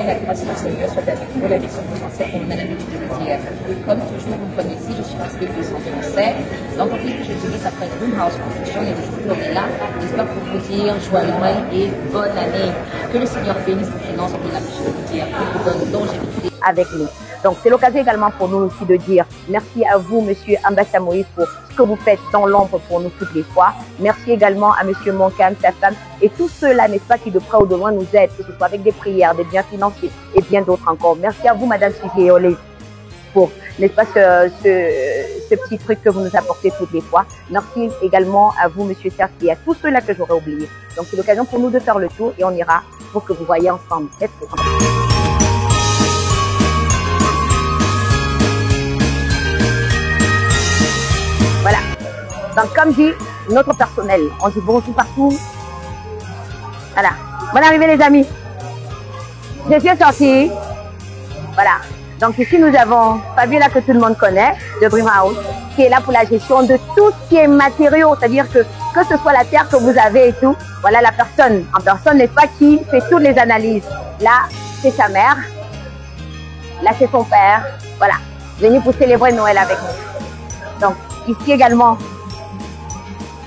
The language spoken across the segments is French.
la grâce du Seigneur soit avec vous. La leçon française, comme on a l'habitude de dire. Comme toujours, vous me connaissez, je suis inscrite au centre français. Donc, en plus que je dirige après Dreamhouse Construction, et aujourd'hui on est là. J'espère pour vous dire joyeux Noël et bonne année. Que le Seigneur bénisse vos finances, comme on a l'habitude de vous dire. Que vous donne longévité avec nous. Donc, c'est l'occasion également pour nous aussi de dire merci à vous, Monsieur Ambassa Moïse, pour ce que vous faites dans l'ombre pour nous toutes les fois. Merci également à Monsieur Moncam, sa femme, et tous ceux-là, n'est-ce pas, qui de près ou de loin nous aident, que ce soit avec des prières, des biens financiers et bien d'autres encore. Merci à vous, Madame Sikéolé, pour, n'est-ce pas, ce petit truc que vous nous apportez toutes les fois. Merci également à vous, Monsieur Serge, et à tous ceux-là que j'aurais oubliés. Donc, c'est l'occasion pour nous de faire le tour et on ira pour que vous voyez ensemble. Voilà. Donc, comme dit notre personnel, on dit bonjour partout. Voilà. Bonne arrivée, les amis. Je suis sortie. Voilà. Donc, ici, nous avons Fabiola, que tout le monde connaît, de Dreamhouse, qui est là pour la gestion de tout ce qui est matériaux. C'est-à-dire que ce soit la terre que vous avez et tout, voilà la personne, en personne, n'est-ce pas, qui fait toutes les analyses. Là, c'est sa mère. Là, c'est son père. Voilà. Venu pour célébrer Noël avec nous. Donc, ici également,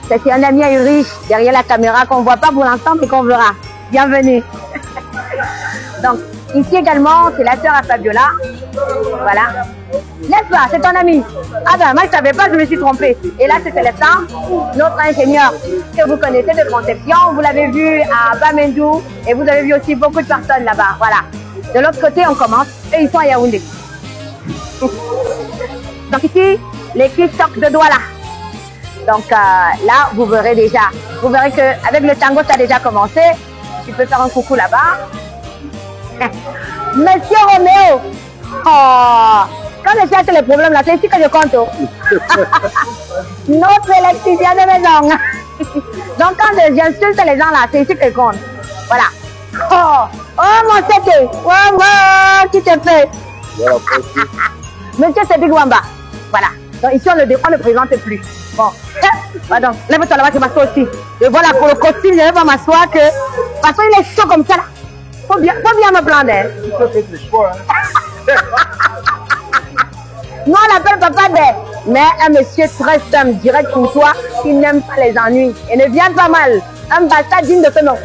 c'est un ami riche derrière la caméra qu'on ne voit pas pour l'instant mais qu'on verra. Bienvenue. Donc, ici également, c'est la sœur à Fabiola. Voilà. N'est-ce pas? C'est ton ami. Ah ben, moi je ne savais pas, je me suis trompée. Et là, c'est Célestin, notre ingénieur que vous connaissez de conception. Vous l'avez vu à Bamendou et vous avez vu aussi beaucoup de personnes là-bas. Voilà. De l'autre côté, on commence et ils sont à Yaoundé. Donc ici, l'équipe choc de Douala. Donc là, vous verrez déjà. Vous verrez qu'avec le tango, ça a déjà commencé. Tu peux faire un coucou là-bas. Monsieur Roméo. Oh, quand je cherche les problèmes là, c'est ici que je compte. Notre électricien de maison. Donc quand j'insulte les gens là, c'est ici que je compte. Voilà. Oh mon Sété. Oh, qui te fait? Monsieur Cédric Wamba. Voilà. Donc ici, on ne présente plus. Bon. Pardon. Lève-toi là-bas, je m'assois aussi. Et voilà, pour le costume, je ne vais pas m'asseoir que... Parce qu'il est chaud comme ça là. Faut bien me plaindre. Nous, on l'appelle Papa Dé. Mais un monsieur très simple, direct pour toi, qui n'aime pas les ennuis. Et ne vient pas mal. Un bastard digne de ce nom.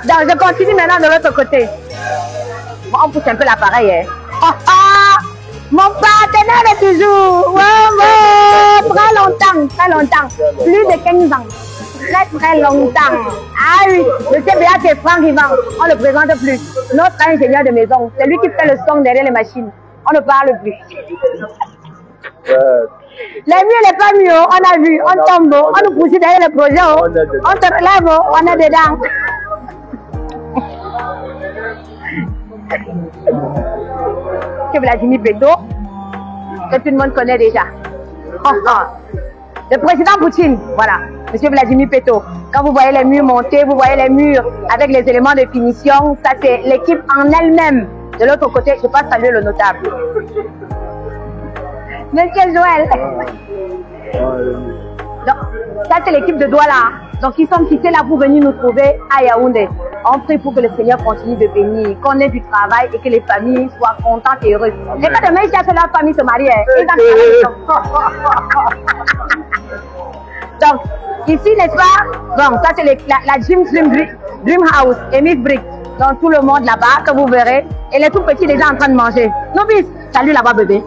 Donc, je continue maintenant de l'autre côté. Bon, on pousse un peu l'appareil. Hein. Mon partenaire est toujours. Très longtemps. Plus de 15 ans. Très longtemps. Ah oui, monsieur Béat et Franck Ivan, on ne le présente plus. Notre ingénieur de maison, c'est lui qui fait le son derrière les machines. On ne parle plus. La nuit n'est pas mieux, on a vu, on tombe, on nous pousse derrière le projet, on te relève, on est dedans. Que Vladimir Peto, que tout le monde connaît déjà. Le président Poutine, voilà, monsieur Vladimir Peto. Quand vous voyez les murs montés, vous voyez les murs avec les éléments de finition, ça c'est l'équipe en elle-même. De l'autre côté, je passe saluer le notable. Monsieur Joël. Donc, ça c'est l'équipe de Douala. Donc ils sont quittés là pour venir nous trouver à Yaoundé. On prie pour que le Seigneur continue de bénir, qu'on ait du travail et que les familles soient contentes et heureuses. Et pas demain, ils cherchent leur famille se marier. Donc, ici, n'est-ce pas? Bon, ça c'est la Dream House et Miss Brick. Dans tout le monde là-bas, que vous verrez. Et les tout petits déjà en train de manger. Nobis, salut là-bas, bébé.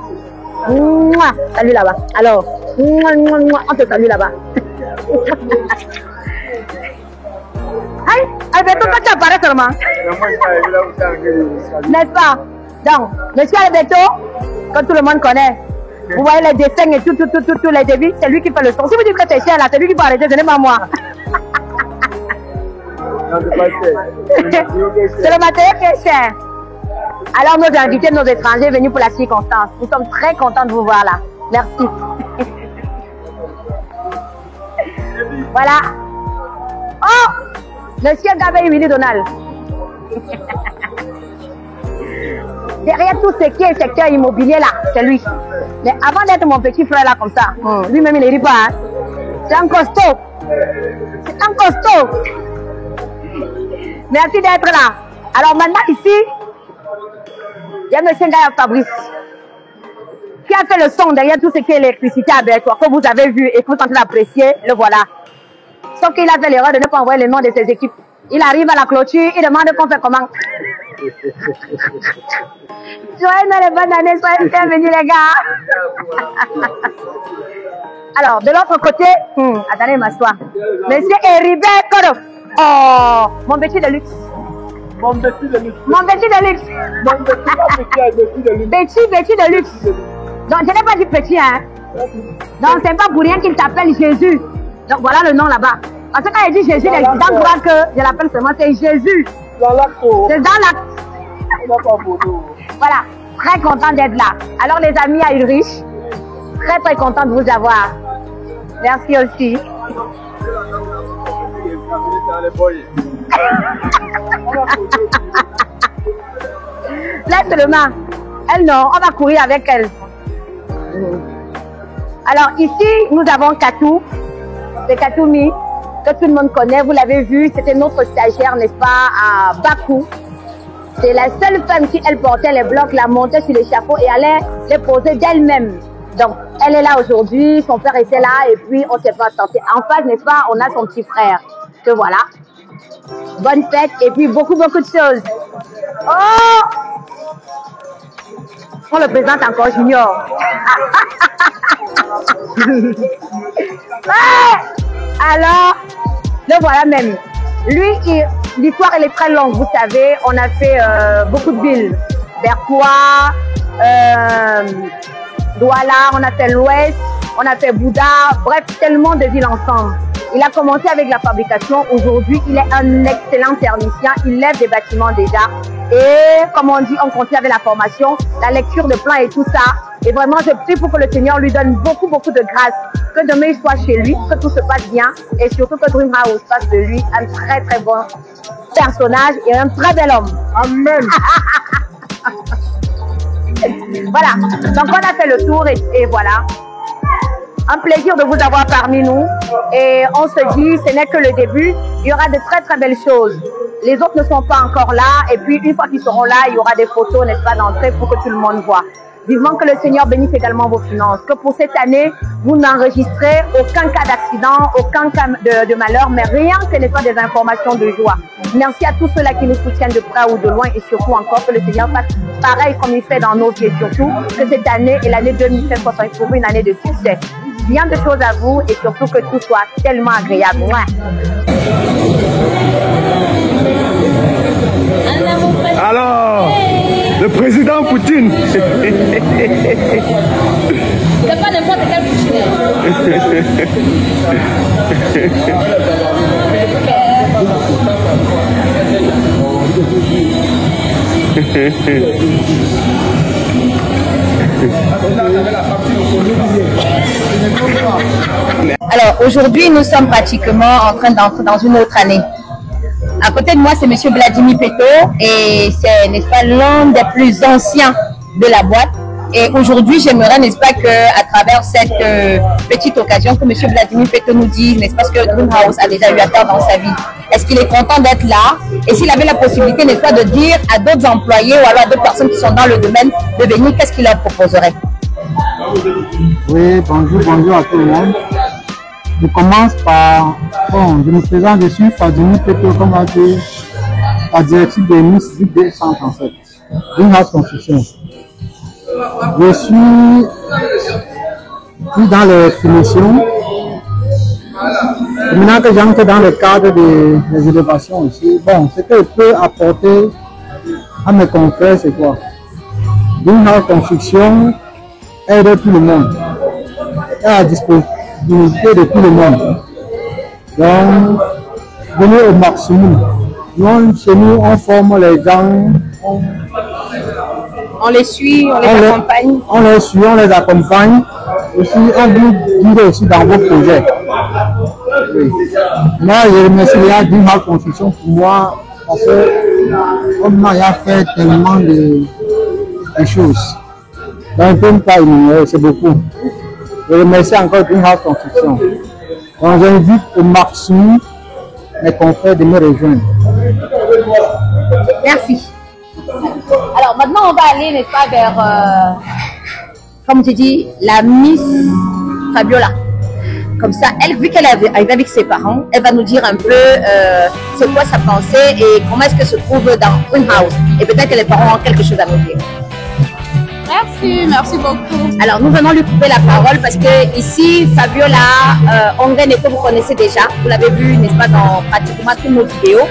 Mouah, salut là-bas. Alors, on te salue là-bas. Aïe, avec tout ça, tu apparais seulement. N'est-ce pas? Donc, monsieur Alberto, que tout le monde connaît, vous voyez les dessins et tout les débits, c'est lui qui fait le son. Si vous dites que c'est cher là, c'est lui qui peut arrêter, ce n'est pas moi. C'est le matériel qui est cher. Alors, nos invités, nos étrangers venus pour la circonstance, nous sommes très contents de vous voir là. Merci. Voilà. Oh! Monsieur Gabé Willy Donald. Derrière tout ce qui est secteur immobilier là, c'est lui. Mais avant d'être mon petit frère là comme ça, lui-même il ne rit pas. Hein. C'est un costaud. C'est un costaud. Merci d'être là. Alors maintenant ici, il y a M. Ngaya Fabrice qui a fait le son derrière tout ce qui est électricité à Bertois, que vous avez vu et que vous êtes en train d'apprécier, le voilà. Sauf qu'il a fait l'erreur de ne pas envoyer le nom de ses équipes. Il arrive à la clôture, il demande qu'on fait comment. Joyeux les bonnes années, soyez bienvenus les gars. Alors, de l'autre côté, attendez, m'assois. Monsieur Heribé Koro. Oh, mon petit de luxe. Mon petit de luxe. Mon petit de luxe. Mon petit de luxe. Petit de luxe. Donc, je n'ai pas dit petit, hein. Donc, c'est pas pour rien qu'il t'appelle Jésus. Donc, voilà le nom là-bas. Parce que quand il dit Jésus, les gens croient que je l'appelle seulement, c'est Jésus. Dans l'acte. C'est dans l'acte. Voilà, très content d'être là. Alors, les amis à Ulrich, très content de vous avoir. Merci aussi. Laisse le main. Elle non, on va courir avec elle. Alors ici, nous avons Katou. C'est Katoumi, que tout le monde connaît. Vous l'avez vu, c'était notre stagiaire, n'est-ce pas, à Bakou. C'est la seule femme qui, elle, portait les blocs, la montait sur l'échafaud et allait les poser d'elle-même. Donc, elle est là aujourd'hui, son père était là et puis on s'est pas tenté. En face, n'est-ce pas, on a son petit frère. Que voilà. Bonne fête et puis beaucoup de choses. Oh! On le présente encore Junior. Alors, le voilà même. Lui, l'histoire elle est très longue, vous savez. On a fait beaucoup de villes. Bertois, Douala, on a fait l'Ouest, on a fait Bouddha, bref, tellement de villes ensemble. Il a commencé avec la fabrication. Aujourd'hui, il est un excellent technicien. Il lève des bâtiments déjà. Et comme on dit, on continue avec la formation, la lecture de plans et tout ça. Et vraiment, je prie pour que le Seigneur lui donne beaucoup de grâce. Que demain, il soit chez lui, que tout se passe bien. Et surtout que Dream House fasse de lui un très bon personnage et un très bel homme. Amen. Voilà. Donc, on a fait le tour et voilà. Un plaisir de vous avoir parmi nous et on se dit ce n'est que le début, il y aura de très belles choses. Les autres ne sont pas encore là et puis une fois qu'ils seront là, il y aura des photos, n'est-ce pas, d'entrée pour que tout le monde voit. Vivement que le Seigneur bénisse également vos finances, que pour cette année, vous n'enregistrez aucun cas d'accident, aucun cas de malheur, mais rien que n'est pas des informations de joie. Merci à tous ceux-là qui nous soutiennent de près ou de loin et surtout encore que le Seigneur fasse pareil comme il fait dans nos vies et surtout que cette année et l'année 2007 soit pour vous une année de succès. Bien de choses à vous et surtout que tout soit tellement agréable. Alors, le président Poutine. C'est pas n'importe quel Poutine. Alors aujourd'hui, nous sommes pratiquement en train d'entrer dans une autre année. À côté de moi, c'est M. Vladimir Peto et c'est, n'est-ce pas, l'un des plus anciens de la boîte. Et aujourd'hui, j'aimerais, n'est-ce pas, qu'à travers cette petite occasion, que M. Vladimir Peto nous dise, n'est-ce pas, ce que Dream House a déjà eu à faire dans sa vie. Est-ce qu'il est content d'être là? Et s'il avait la possibilité, n'est-ce pas, de dire à d'autres employés ou alors à d'autres personnes qui sont dans le domaine de venir, qu'est-ce qu'il leur proposerait? Oui, bonjour à tout le monde. Je commence par, je me présente, je suis Vladimir Peto, comme a dit la directive de Nice 237, Dream House Construction. Je suis plus dans les finitions. Maintenant que j'entre dans le cadre des élévations ici, bon, ce que je peux apporter à mes confrères, c'est quoi? Dream House Construction aide tout le monde, est à disposition de tout le monde. Donc, venez au maximum. Nous, chez nous, on forme les gens. On les suit, on les accompagne. On les suit, on les accompagne. Aussi, on vous guide aussi dans vos projets. Oui. Moi, je remercie les Dream House Construction pour moi, parce que on m'a fait tellement de choses. Donc, je ne peux pas énumérer, c'est beaucoup. Je remercie encore Dream House Construction. Donc, j'invite au maximum mes confrères de me rejoindre. Merci. Alors maintenant, on va aller, n'est-ce pas, vers, comme tu dis, la Miss Fabiola. Comme ça, elle, vu qu'elle est arrivée avec ses parents, elle va nous dire un peu c'est quoi sa pensée et comment est-ce qu'elle se trouve dans Greenhouse. Et peut-être que les parents ont quelque chose à nous dire. Merci beaucoup. Alors, nous venons lui couper la parole parce que ici, Fabiola Onguené, que vous connaissez déjà, vous l'avez vu, n'est-ce pas, dans pratiquement toutes nos vidéos.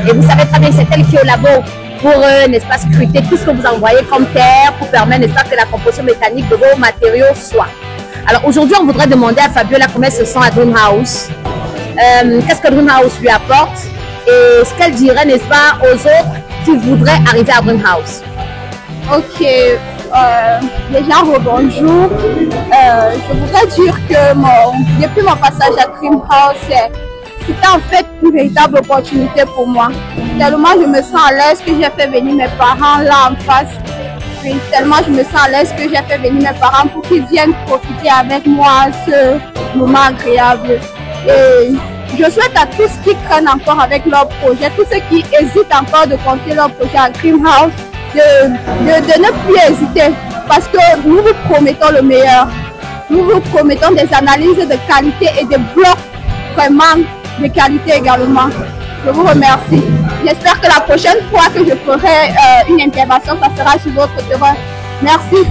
Et vous savez très bien, c'est elle qui est au labo pour, n'est-ce pas, scruter tout ce que vous envoyez comme terre pour permettre, n'est-ce pas, que la composition mécanique de vos matériaux soit. Alors, aujourd'hui, on voudrait demander à Fabiola comment elle se sent à Greenhouse, qu'est-ce que Greenhouse lui apporte et ce qu'elle dirait, n'est-ce pas, aux autres qui voudraient arriver à Greenhouse. Ok. Déjà, bonjour. Je voudrais dire que depuis mon passage à Greenhouse, c'était en fait une véritable opportunité pour moi. Tellement je me sens à l'aise que j'ai fait venir mes parents là en face. Et tellement je me sens à l'aise que j'ai fait venir mes parents pour qu'ils viennent profiter avec moi ce moment agréable. Et je souhaite à tous qui craignent encore avec leur projet, tous ceux qui hésitent encore de compter leur projet à Greenhouse, de ne plus hésiter parce que nous vous promettons le meilleur. Nous vous promettons des analyses de qualité et des blocs vraiment de qualité également. Je vous remercie. J'espère que la prochaine fois que je ferai une intervention, ça sera sur votre terrain. Merci.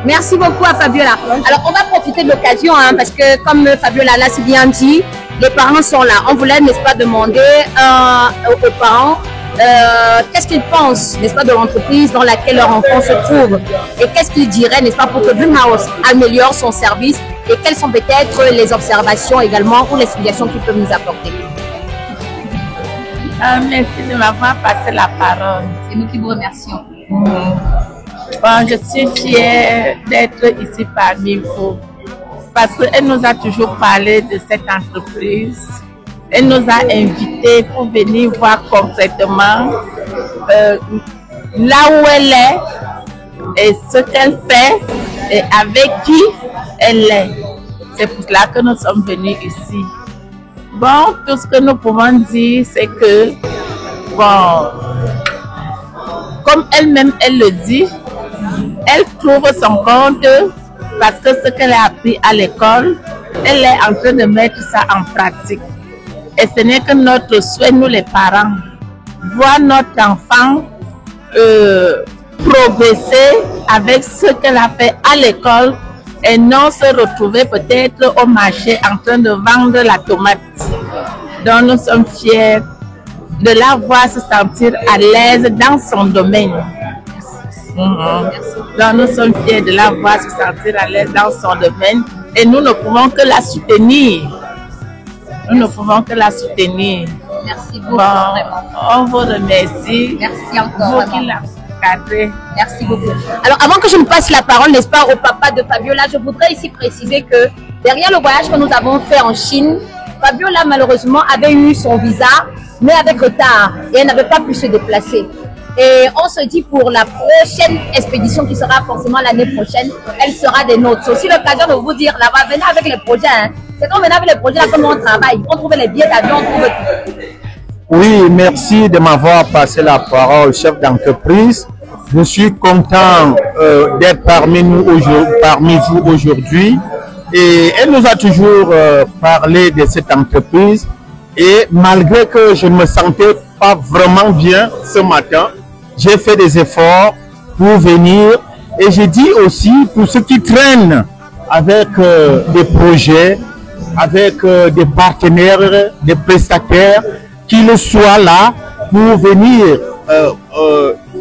Merci beaucoup à Fabiola. Alors, on va profiter de l'occasion parce que, comme Fabiola l'a si bien dit, les parents sont là. On voulait, n'est-ce pas, demander aux parents qu'est-ce qu'ils pensent, n'est-ce pas, de l'entreprise dans laquelle leur enfant se trouve et qu'est-ce qu'ils diraient, n'est-ce pas, pour que Greenhouse améliore son service et quelles sont peut-être les observations également ou les suggestions qu'ils peuvent nous apporter. Merci de m'avoir passé la parole. C'est nous qui vous remercions. Bon, je suis fière d'être ici parmi vous parce qu'elle nous a toujours parlé de cette entreprise. Elle nous a invités pour venir voir concrètement là où elle est et ce qu'elle fait et avec qui elle est. C'est pour cela que nous sommes venus ici. Bon, tout ce que nous pouvons dire, c'est que, bon, comme elle-même, elle le dit, elle trouve son compte parce que ce qu'elle a appris à l'école, elle est en train de mettre ça en pratique. Et ce n'est que notre souhait, nous les parents, voir notre enfant progresser avec ce qu'elle a fait à l'école et non se retrouver peut-être au marché en train de vendre la tomate. Donc nous sommes fiers de la voir se sentir à l'aise dans son domaine. Donc nous sommes fiers de la voir se sentir à l'aise dans son domaine et nous ne pouvons que la soutenir. Nous ne pouvons que la soutenir. Merci beaucoup. Bon, on vous remercie. Merci encore. Vous qui la cadrez. Merci beaucoup. Alors, avant que je ne passe la parole, n'est-ce pas, au papa de Fabiola, je voudrais ici préciser que derrière le voyage que nous avons fait en Chine, Fabiola, malheureusement, avait eu son visa, mais avec retard, et elle n'avait pas pu se déplacer. Et on se dit pour la prochaine expédition qui sera forcément l'année prochaine, elle sera des nôtres. C'est aussi l'occasion de vous dire là-bas, venez avec les projets. Hein. C'est quand on venait avec les projets, là, comment on travaille. On trouve les billets d'avion, on trouve tout. Oui, merci de m'avoir passé la parole, chef d'entreprise. Je suis content d'être parmi vous aujourd'hui. Et elle nous a toujours parlé de cette entreprise. Et malgré que je ne me sentais pas vraiment bien ce matin, j'ai fait des efforts pour venir. Et j'ai dit aussi, pour ceux qui traînent avec des projets, avec des partenaires, des prestataires, qu'ils soient là pour venir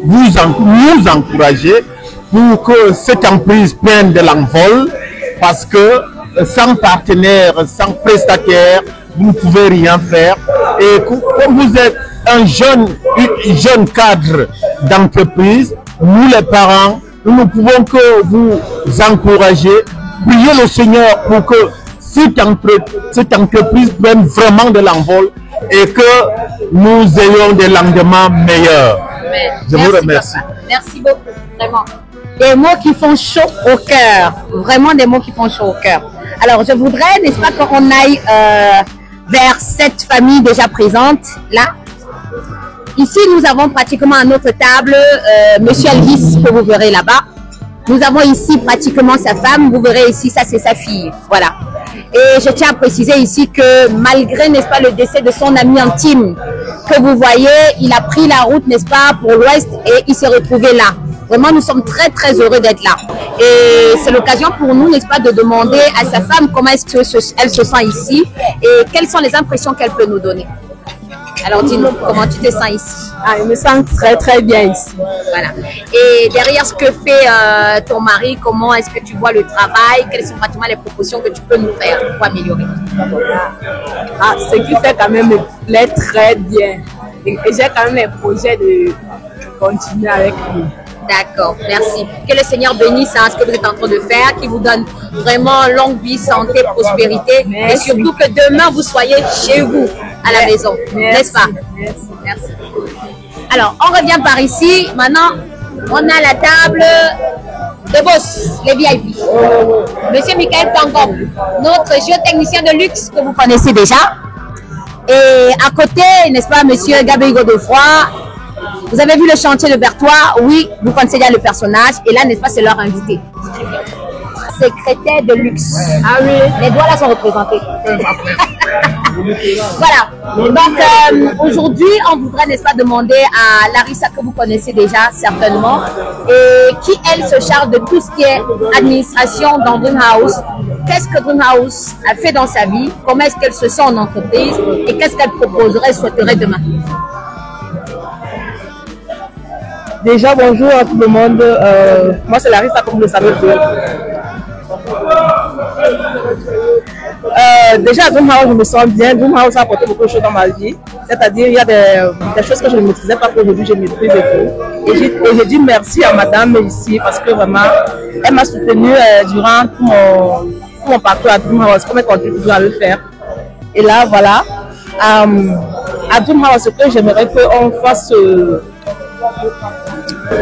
nous encourager pour que cette entreprise prenne de l'envol, parce que sans partenaire, sans prestataire, vous ne pouvez rien faire. Et comme vous êtes un jeune cadre d'entreprise, nous les parents, nous ne pouvons que vous encourager, prier le Seigneur pour que cette entreprise prenne vraiment de l'envol et que nous ayons des lendemains meilleurs. Je vous remercie. Papa. Merci beaucoup, vraiment. Des mots qui font chaud au cœur, vraiment des mots qui font chaud au cœur. Alors, je voudrais, n'est-ce pas, qu'on aille vers cette famille déjà présente, là. Ici, nous avons pratiquement à notre table Monsieur Elvis, que vous verrez là-bas. Nous avons ici pratiquement sa femme, vous verrez ici, ça c'est sa fille. Voilà. Et je tiens à préciser ici que malgré, n'est-ce pas, le décès de son ami intime que vous voyez, il a pris la route, n'est-ce pas, pour l'Ouest et il s'est retrouvé là. Vraiment, nous sommes très, très heureux d'être là. Et c'est l'occasion pour nous, n'est-ce pas, de demander à sa femme comment est-ce qu'elle se sent ici et quelles sont les impressions qu'elle peut nous donner. Alors dis-nous, comment tu te sens ici? Ah, je me sens très très bien ici. Voilà. Et derrière ce que fait ton mari, comment est-ce que tu vois le travail? Quelles sont pratiquement les propositions que tu peux nous faire pour améliorer? Ah, ce qui fait quand même me plaît très bien. Et j'ai quand même un projet de continuer avec lui. D'accord, merci. Que le Seigneur bénisse ce que vous êtes en train de faire, qu'il vous donne vraiment longue vie, santé, prospérité. Merci. Et surtout que demain, vous soyez chez vous, à la maison. N'est-ce pas? Merci. Merci. Alors, on revient par ici. Maintenant, on a la table de boss, les VIP. Monsieur Michael Pangom, notre géotechnicien de luxe que vous connaissez déjà. Et à côté, n'est-ce pas, monsieur Gabriel Godefroy. Vous avez vu le chantier de Berthois, oui, vous connaissez déjà le personnage, et là, n'est-ce pas, c'est leur invité. Secrétaire de luxe. Ah oui. Les doigts là sont représentés. Voilà. Donc, aujourd'hui, on voudrait, n'est-ce pas, demander à Larissa, que vous connaissez déjà certainement, et qui, elle, se charge de tout ce qui est administration dans Dreamhouse. Qu'est-ce que Dreamhouse a fait dans sa vie, comment est-ce qu'elle se sent en entreprise, et qu'est-ce qu'elle proposerait, souhaiterait demain. Déjà, bonjour à tout le monde. Moi, c'est Larissa, comme vous le savez. Déjà, à Dreamhouse, je me sens bien. Dreamhouse a apporté beaucoup de choses dans ma vie. C'est-à-dire, il y a des choses que je ne maîtrisais pas, qu'aujourd'hui, je maîtrise et tout. Et j'ai dit merci à madame ici, parce que vraiment, elle m'a soutenue durant tout mon parcours à Dreamhouse, comme elle continue toujours à le faire. Et là, voilà. À Dreamhouse, ce que j'aimerais qu'on fasse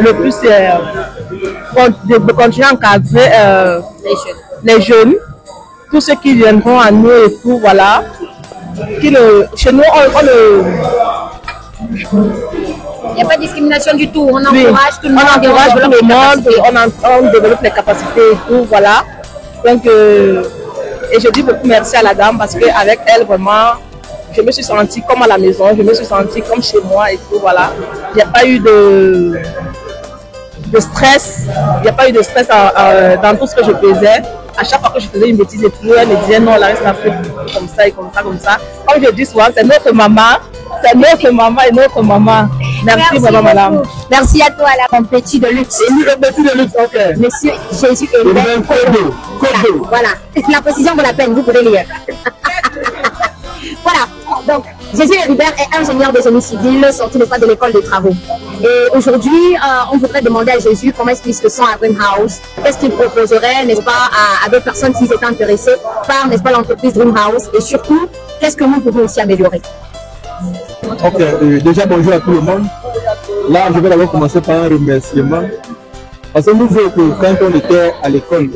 le plus, de continuer à encadrer les jeunes, tous ceux qui viendront à nous et tout, voilà. Chez nous, il n'y a pas de discrimination du tout, on encourage tout le monde, on développe les capacités et tout, voilà. Donc, et je dis beaucoup merci à la dame parce qu'avec elle, vraiment, je me suis sentie comme à la maison, je me suis sentie comme chez moi et tout, voilà. Il n'y a pas eu de stress, il n'y a pas eu de stress dans tout ce que je faisais. À chaque fois que je faisais une bêtise et tout, elle me disait non, la reste a fait comme ça et comme ça, comme ça. Comme je dis souvent, c'est notre maman et notre maman. Merci vraiment, madame. Merci à toi, la petit de luxe. Ok. Monsieur Jésus Hébert Kodo. Voilà. La précision vaut la peine, vous pouvez lire. Voilà. Donc, Jésus Hébert est ingénieur des génies civils, sorti de l'école des travaux. Et aujourd'hui, on voudrait demander à Jésus comment est-ce qu'il se sent à Dreamhouse, qu'est-ce qu'il proposerait, n'est-ce pas, à d'autres personnes s'ils étaient intéressés par, n'est-ce pas, l'entreprise Dreamhouse, et surtout, qu'est-ce que nous pouvons aussi améliorer. Ok, déjà bonjour à tout le monde. Là, je vais d'abord commencer par un remerciement. Parce que nous, quand on était à l'école,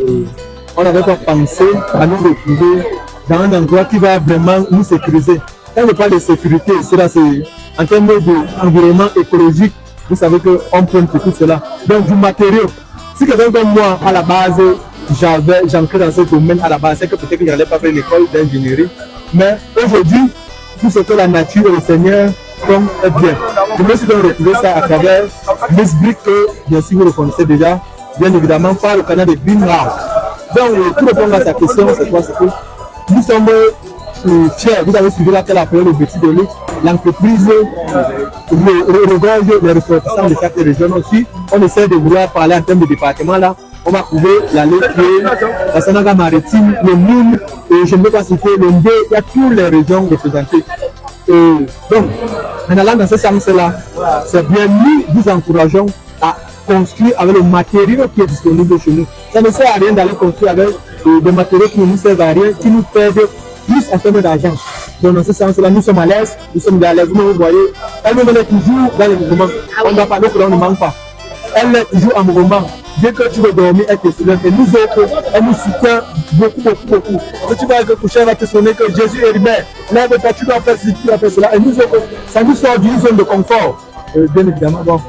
on n'avait pas pensé à nous retrouver dans un endroit qui va vraiment nous sécuriser. Quand on parle de sécurité, cela c'est en termes d'environnement écologique, vous savez qu'on prend tout cela. Donc du matériau. Si quelqu'un comme moi, à la base, j'ancrais dans ce domaine à la base, c'est que peut-être que je n'allais pas faire l'école d'ingénierie. Mais aujourd'hui, tout ce que la nature et le Seigneur font est bien. Je me suis donc retrouvé ça à travers Miss Brick, que bien sûr vous le connaissez déjà, bien évidemment par le canal de Dreamhouse. Donc, pour répondre à sa question, c'est quoi? C'est que nous sommes fiers. Vous avez suivi là qu'elle a appelé le petit de luxe. L'entreprise regorge les ressortissants de chaque région aussi. On essaie de vouloir parler en termes de département là. On va trouver la Létrier, la Sanaga maritime, le Moune, et je ne vais pas citer le Ndé, il y a toutes les régions représentées. Donc, en allant dans ce sens-là, c'est bien, nous vous encourageons à construire avec le matériau qui est disponible chez nous. Ça ne sert à rien d'aller construire avec des matériaux qui ne nous servent à rien, qui nous perdent plus en termes d'argent. Donc, dans ce sens-là, nous sommes à l'aise, nous sommes à l'aise. Vous voyez, elle nous met toujours dans les mouvements. On ne doit pas, l'autre, on ne manque pas. Elle est toujours en mouvement. Dès que tu veux dormir, elle te soulève. Et nous autres, elle nous soutient beaucoup. Si tu vas te coucher, elle va te sonner que Jésus est humain. Lève-toi, tu dois faire ceci, tu dois faire cela. Et nous autres, ça nous sort d'une zone de confort. bien évidemment, bon,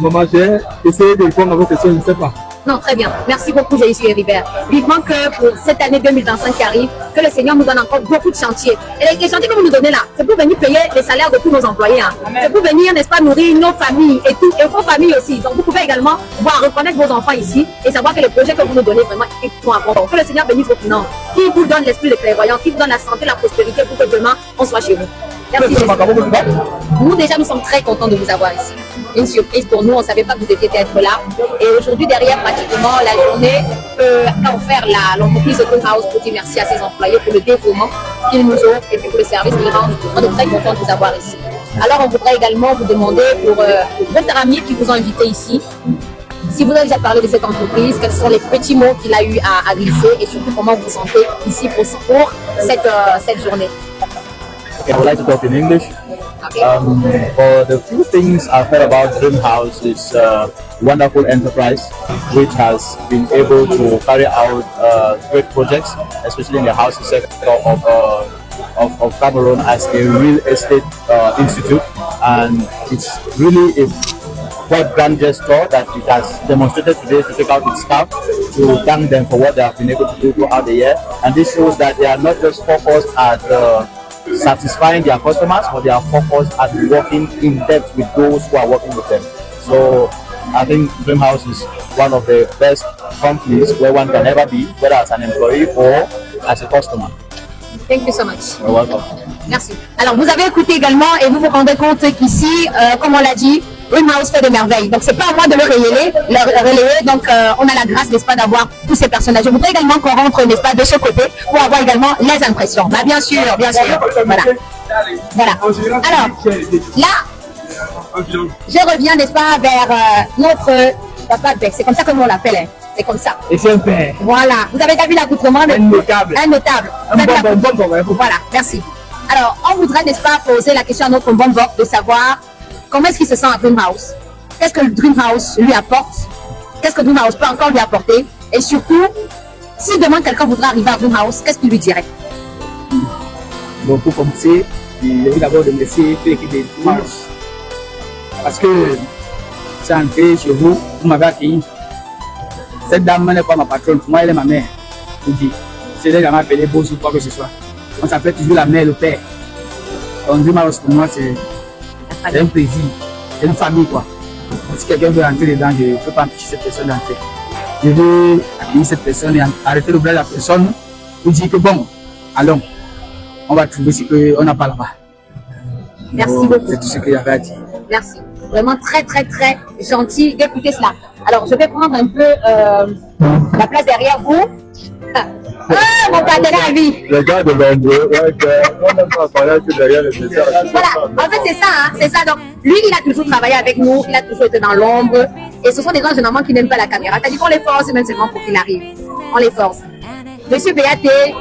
maman, j'ai essayé de répondre à vos questions, je ne sais pas. Non, très bien. Merci beaucoup, Jésus Héribert. Vivement que pour cette année 2025 qui arrive, que le Seigneur nous donne encore beaucoup de chantiers. Et les chantiers que vous nous donnez là, c'est pour venir payer les salaires de tous nos employés. Hein. C'est pour venir, n'est-ce pas, nourrir nos familles et tout, et vos familles aussi. Donc vous pouvez également voir, reconnaître vos enfants ici et savoir que les projets que vous nous donnez vraiment ils sont importants. Que le Seigneur bénisse vos finances, qui vous donne l'esprit de clairvoyance, qui vous donne la santé, la prospérité pour que demain on soit chez vous. Merci. Nous déjà, nous sommes très contents de vous avoir ici. Une surprise pour nous, on ne savait pas que vous étiez être là. Et aujourd'hui, derrière pratiquement la journée qu'a offert l'entreprise de Greenhouse pour dire merci à ses employés pour le dévouement qu'ils nous offrent et puis pour le service qu'ils rendent. On est très contents de vous avoir ici. Alors, on voudrait également vous demander pour votre ami qui vous a invité ici, si vous avez déjà parlé de cette entreprise, quels sont les petits mots qu'il a eu à glisser et surtout comment vous vous sentez ici pour cette journée. Okay, I would like to talk in English. Okay. For the few things I've heard about Dreamhouse, it's a wonderful enterprise which has been able to carry out great projects, especially in the housing sector of Cameroon as a real estate institute, and it's really a quite grand gesture that it has demonstrated today to take out its staff to thank them for what they have been able to do throughout the year, and this shows that they are not just focused at satisfying their customers, but they are focused at working in depth with those who are working with them. So I think Dreamhouse is one of the best companies where one can ever be, whether as an employee or as a customer. Thank you so much. You're welcome. Merci. Alors, vous avez écouté également et vous vous rendez compte qu'ici, comme on l'a dit, Dreamhouse fait des merveilles. Donc, c'est pas à moi de le relayer. Donc, on a la grâce, n'est-ce pas, d'avoir tous ces personnages. Je voudrais également qu'on rentre, n'est-ce pas, de ce côté pour avoir également les impressions. Bah, bien sûr, bien sûr. Voilà. Voilà. Alors, là, je reviens, n'est-ce pas, vers notre papa Beck. C'est comme ça que nous on l'appelle. Hein. C'est comme ça. Et c'est un père. Voilà. Vous avez déjà vu l'accoutrement de... Un notable. Un notable. Voilà. Merci. Alors, on voudrait, n'est-ce pas, poser la question à notre bon Bob de savoir comment est-ce qu'il se sent à Dreamhouse. Qu'est-ce que Dreamhouse lui apporte? Qu'est-ce que Dreamhouse peut encore lui apporter? Et surtout, si demain quelqu'un voudrait arriver à Dreamhouse, qu'est-ce qu'il lui dirait? Donc, pour commencer, je veux d'abord remercier l'équipe de Dreamhouse. Parce que c'est entré chez vous, vous m'avez accueilli. Cette dame n'est pas ma patronne, moi elle est ma mère. Je vous dis, c'est elle qui m'a appelé boss ou quoi que ce soit. On s'appelle toujours la mère et le père. Donc Dreamhouse pour moi c'est un plaisir, c'est une famille quoi. Si quelqu'un veut entrer dedans, je ne peux pas empêcher cette personne d'entrer. Je veux accueillir cette personne et arrêter de bras la personne pour dire que bon, allons, on va trouver ce qu'on n'a pas là-bas. Merci beaucoup. C'est tout ce qu'il y avait à dire. Merci. Vraiment très très très gentil d'écouter cela. Alors je vais prendre un peu la place derrière vous. Ah, mon partenaire à vie. Les gars de l'ombre, ouais, on n'a pas parlé que derrière les messages. Voilà, en fait c'est ça, hein, c'est ça. Donc lui il a toujours travaillé avec nous, il a toujours été dans l'ombre. Et ce sont des gens généralement qui n'aiment pas la caméra. C'est-à-dire qu'on les force même seulement pour qu'il arrive. On les force. Monsieur Béaté,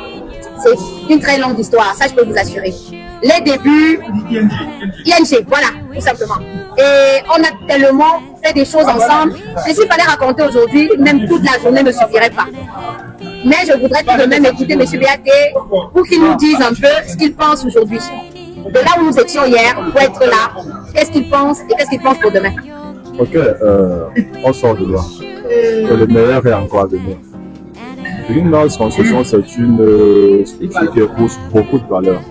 c'est une très longue histoire, ça je peux vous assurer. Les débuts, ING, voilà, tout simplement. Et on a tellement fait des choses ensemble. Et s'il fallait raconter aujourd'hui, même toute la journée ne suffirait pas. Mais je voudrais tout de même écouter M. Béaté pour qu'il nous dise un peu ce qu'il pense aujourd'hui. De là où nous étions hier, pour être là, qu'est-ce qu'il pense et qu'est-ce qu'il pense pour demain. Ok, on sort de loin. Le meilleur est encore à venir. Dreamhouse Construction, c'est une structure qui repose beaucoup de valeurs.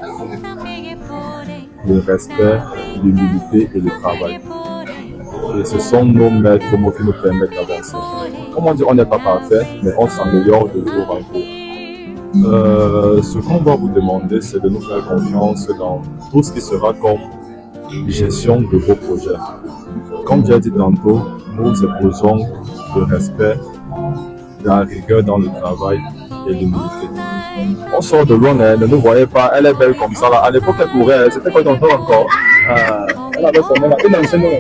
Le respect, l'humilité et le travail. Et ce sont nos maîtres mots qui nous permettent d'avancer. Comme on dit, on n'est pas parfait, mais on s'améliore de jour en jour. Ce qu'on va vous demander, c'est de nous faire confiance dans tout ce qui sera comme gestion de vos projets. Comme j'ai dit tantôt, nous imposons le respect, la rigueur dans le travail et l'humilité. On sort de loin, ne nous voyez pas, elle est belle comme ça. Là. À l'époque, elle courait, c'était quoi ton nom encore? Elle avait son nom, une ancienne nom.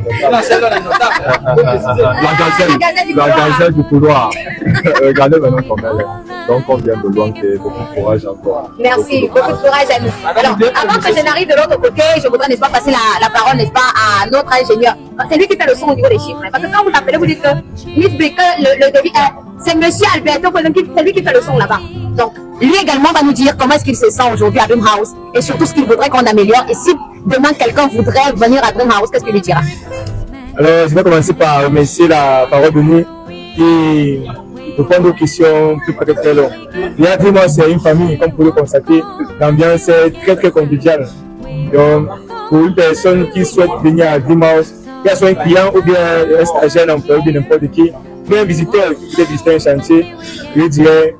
La gazelle du couloir. Regardez maintenant comme elle est. Donc on vient de loin, beaucoup de courage encore. Merci, beaucoup de courage à nous. Alors, avant que je n'arrive de l'autre côté, je voudrais, n'est-ce pas, passer la parole, n'est-ce pas, à notre ingénieur. C'est lui qui fait le son au niveau des chiffres. Parce que quand vous l'appelez, vous dites que Miss Baker, le devis, c'est Monsieur Alberto, c'est lui qui fait le son là-bas. Donc, lui également va nous dire comment est-ce qu'il se sent aujourd'hui à Dreamhouse et surtout ce qu'il voudrait qu'on améliore. Et si demain quelqu'un voudrait venir à Dreamhouse, qu'est-ce qu'il lui dira? Alors, je vais commencer par remercier la parole donnée et répondre aux questions plus près que long. Bien Dreamhouse, c'est une famille, comme vous pouvez le constater. L'ambiance est très très conviviale. Donc, pour une personne qui souhaite venir à Dreamhouse, qu'il soit un client ou bien un stagiaire, un employé, ou n'importe qui, ou bien un visiteur qui peut visiter un chantier, je dirais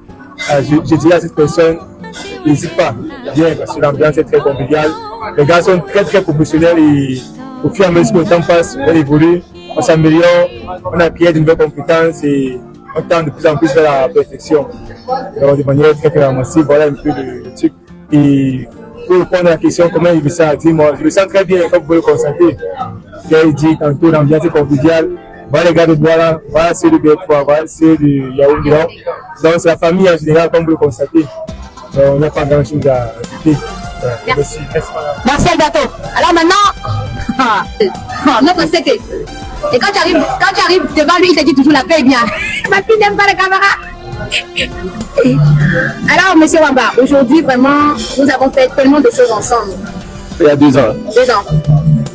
à cette personne, n'hésite pas, viens, parce que l'ambiance est très conviviale. Les gars sont très très professionnels et au fur et à mesure que le temps passe, on évolue, on s'améliore, on acquiert de nouvelles compétences et on tend de plus en plus vers la perfection. Donc, de manière très très avancée, voilà un peu le truc. Et pour répondre à la question, comment il veut ça, dis-moi, je le sens très bien, comme vous pouvez le constater. Il dit tantôt, l'ambiance est conviviale. Voilà les gars de Douala, voilà ceux de Bétrois, voilà ceux de Yaoundé. Donc c'est la famille en général, comme vous le constatez. Donc il n'y a pas grand chose à ajouter. Merci. Merci Alberto. Alors maintenant, notre CT. Et quand tu arrives devant lui, il te dit toujours la paix est bien. Ma fille n'aime pas les camarades. Alors monsieur Wamba, aujourd'hui vraiment, nous avons fait tellement de choses ensemble. Il y a 2 ans. 2 ans.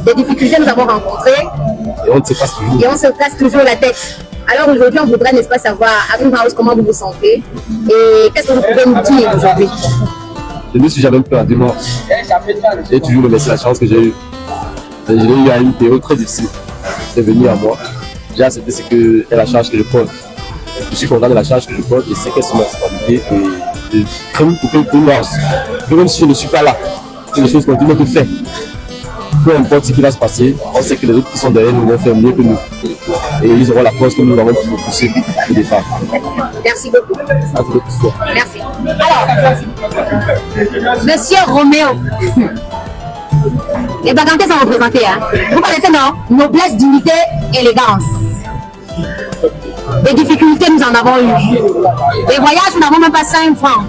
Des difficultés nous avons rencontrées. Et on se casse toujours. Et on se casse toujours la tête. Alors aujourd'hui, on voudrait, n'est-ce pas, savoir à Dreamhouse comment vous vous sentez et qu'est-ce que vous pouvez nous dire aujourd'hui? Je ne suis jamais peur à Dreamhouse. J'ai toujours remercié la chance que j'ai eue. J'ai eu à une période très difficile. C'est venu à moi. J'ai accepté ce que est la charge que je porte. Je suis content de la charge que je porte et c'est qu'elles sont ma responsabilité et je crème pour Dreamhouse. Même si je ne suis pas là, que les choses continuent de faire. Peu importe ce qui va se passer, on sait que les autres qui sont derrière nous vont faire mieux que nous. Et ils auront la force que nous avons pour pousser et défendre. Merci beaucoup. Merci. Alors, monsieur Roméo. Les Bagantais sont représentés. Hein. Vous connaissez, non? Noblesse, dignité, élégance. Des difficultés, nous en avons eu. Les voyages, nous n'avons même pas 5 francs.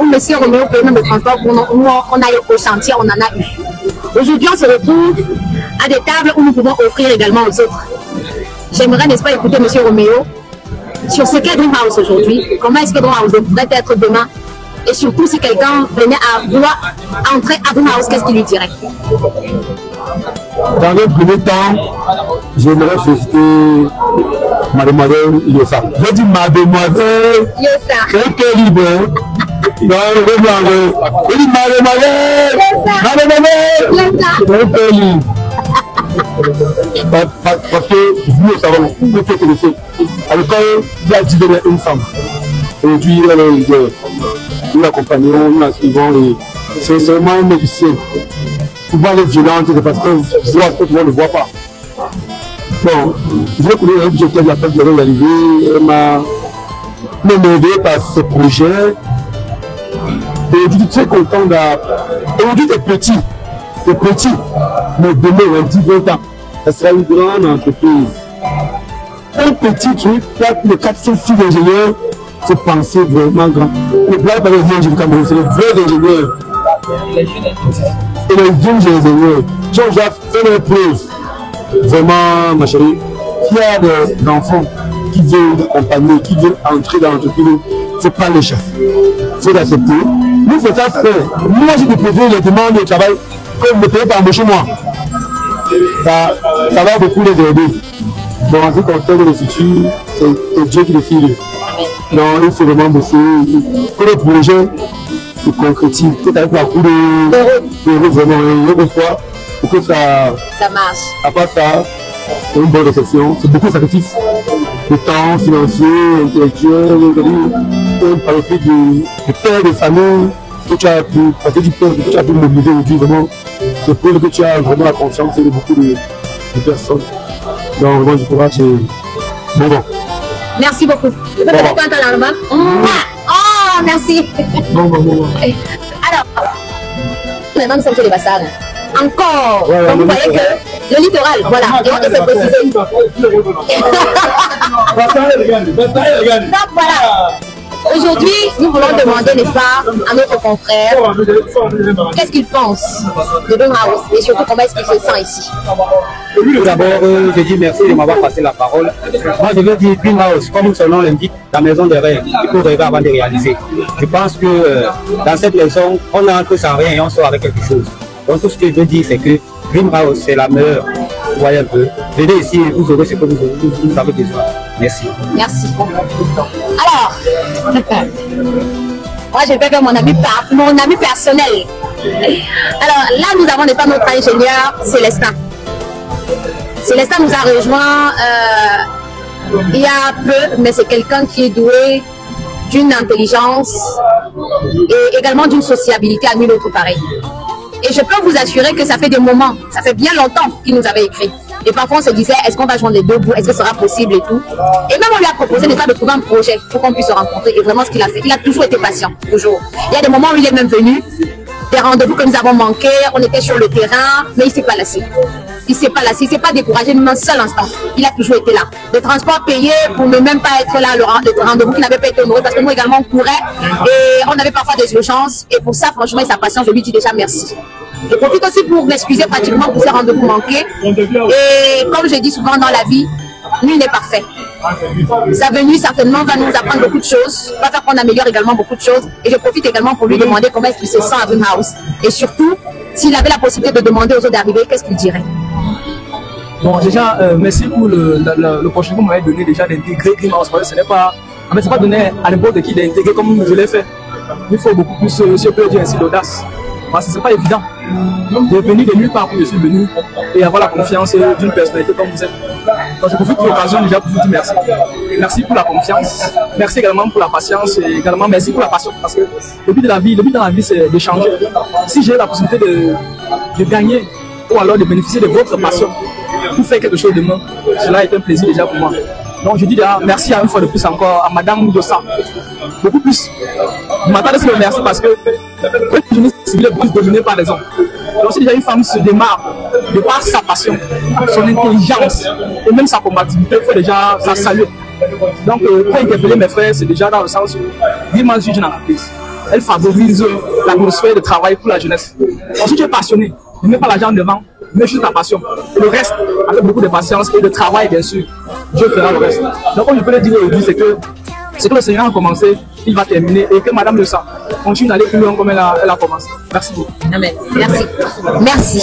Où monsieur Roméo paye même le transport pour nous, on aille au chantier, on en a eu. Aujourd'hui, on se retrouve à des tables où nous pouvons offrir également aux autres. J'aimerais, n'est-ce pas, écouter monsieur Roméo sur ce qu'est Dreamhouse aujourd'hui. Comment est-ce que Dreamhouse devrait être demain? Et surtout, si quelqu'un venait à vouloir entrer à Dreamhouse, qu'est-ce qu'il lui dirait? Dans le premier temps, j'aimerais féliciter mademoiselle Yosa. Je dis mademoiselle Yosa. C'est libre. Non, je dis mademoiselle. Mademoiselle. Parce que vous le savez, vous le connaissez. À l'école, il y a 10 une femme. Aujourd'hui, nous l'accompagnons, nous la suivons et c'est seulement un médecin. Souvent elle est violente, c'est parce que tout le monde ne le voit pas. Bon, je connais un budget de la fête de l'arrivée, elle m'a aidé par ce projet. Et je suis très content aujourd'hui c'est petit, mais demain, en 10-20 ans, ça sera une grande entreprise. Un petit truc, les 406 ingénieurs, c'est penser vraiment grand. Le blague par exemple du Cameroun, c'est le vrai ingénieur. Et les jeunes ingénieurs, qui ont déjà fait leur preuve. Vraiment, ma chérie, il y a des enfants qui veulent accompagner, qui veulent entrer dans l'entreprise, c'est pas le chef. Il faut l'accepter. Nous, faut ça faire. Moi, j'ai déposé les demandes de travail comme ne pouvez pas embaucher moi. Ça va beaucoup les aider. Donc, en ce qui concerne le futur, c'est Dieu qui décide. Donc, il faut vraiment bosser. Que le projet se concrétise. C'est-à-dire qu'il y a beaucoup de vraiment. Et une fois, pour que ça marche. À part ça, c'est une bonne réception. C'est beaucoup de sacrifices. De temps financier, intellectuel, une panoplie de pères de famille que tu as pu, parce que tu as pu mobiliser aujourd'hui vraiment. C'est pour que tu as vraiment la confiance de beaucoup de personnes. Donc, vraiment, du courage et bon. Merci beaucoup. Je peux te répondre à l'album. Oh, merci. Bon. Alors, maintenant nous sommes sur les Bassards. Encore. Donc, vous voyez que le littoral, voilà. Et on peut se préciser. Donc, voilà. Aujourd'hui, nous voulons demander, n'est-ce pas, à notre confrère, qu'est-ce qu'il pense de Dream House et surtout comment est-ce qu'il se sent ici. Tout d'abord, je dis merci de m'avoir passé la parole. Moi, je veux dire Dream House, comme son nom l'indique, la maison des rêves. Il faut rêver avant de réaliser. Je pense que dans cette maison, on entre sans rien et on sort avec quelque chose. Donc, tout ce que je veux dire, c'est que Dream House, c'est la meilleure. Voyez un peu. Venez ici, vous aurez ce que vous avez besoin. Merci. Merci. Alors, moi, je vais faire mon ami personnel. Alors, là, nous avons n'est pas notre ingénieur, Célestin. Célestin nous a rejoint il y a peu, mais c'est quelqu'un qui est doué d'une intelligence et également d'une sociabilité à nul autre pareil. Et je peux vous assurer que ça fait des moments, ça fait bien longtemps qu'il nous avait écrit. Et parfois on se disait, est-ce qu'on va joindre les deux bouts, est-ce que ce sera possible et tout. Et même on lui a proposé déjà de trouver un projet pour qu'on puisse se rencontrer. Et vraiment ce qu'il a fait, il a toujours été patient, toujours. Il y a des moments où il est même venu, des rendez-vous que nous avons manqués, on était sur le terrain, mais il ne s'est pas lassé. Il ne s'est pas lassé, il ne s'est pas découragé même un seul instant. Il a toujours été là. Le transport payé pour ne même pas être là, le rendez-vous qui n'avait pas été honoré parce que nous également on courait et on avait parfois des urgences. Et pour ça, franchement, et sa patience, je lui dis déjà merci. Je profite aussi pour m'excuser pratiquement pour ces rendez-vous manqués. Et comme je dis souvent dans la vie, nul n'est parfait. Sa venue certainement va nous apprendre beaucoup de choses, va faire qu'on améliore également beaucoup de choses. Et je profite également pour lui demander comment est-ce qu'il se sent à Dream House. Et surtout, s'il avait la possibilité de demander aux autres d'arriver, qu'est-ce qu'il dirait? Bon, déjà, merci pour le prochain que vous m'avez donné déjà d'intégrer Dream House. Ce n'est pas, c'est pas donné à n'importe qui d'intégrer comme je l'ai fait. Il faut beaucoup plus, si je peux dire ainsi, d'audace. Parce que ce n'est pas évident de venir de nulle part où je suis venu et avoir la confiance d'une personnalité comme vous êtes. Donc je profite de l'occasion déjà pour vous dire merci. Merci pour la confiance, merci également pour la patience et également merci pour la passion. Parce que le but dans la vie, c'est d'échanger. Si j'ai la possibilité de gagner ou alors de bénéficier de votre passion pour faire quelque chose de moi, cela est un plaisir déjà pour moi. Donc je dis déjà merci à une fois de plus encore à Madame Dossa. Beaucoup plus. Je m'attends à ce que merci parce que je ne suis pas plus dominé par les hommes. Donc si déjà une femme se démarre de par sa passion, son intelligence et même sa combativité, il faut déjà la saluer. Donc pour interpeller mes frères, c'est déjà dans le sens où vraiment je suis une entreprise. Elle favorise l'atmosphère de travail pour la jeunesse. Donc si tu es passionné, ne mets pas l'argent devant, mets juste ta passion. Et le reste, avec beaucoup de patience et de travail bien sûr, Dieu fera le reste. Donc comme je peux le dire aujourd'hui, c'est que le Seigneur a commencé, il va terminer et que Madame Le Sang continue d'aller plus loin comme elle a commencé. Merci beaucoup. Amen. Merci. Merci.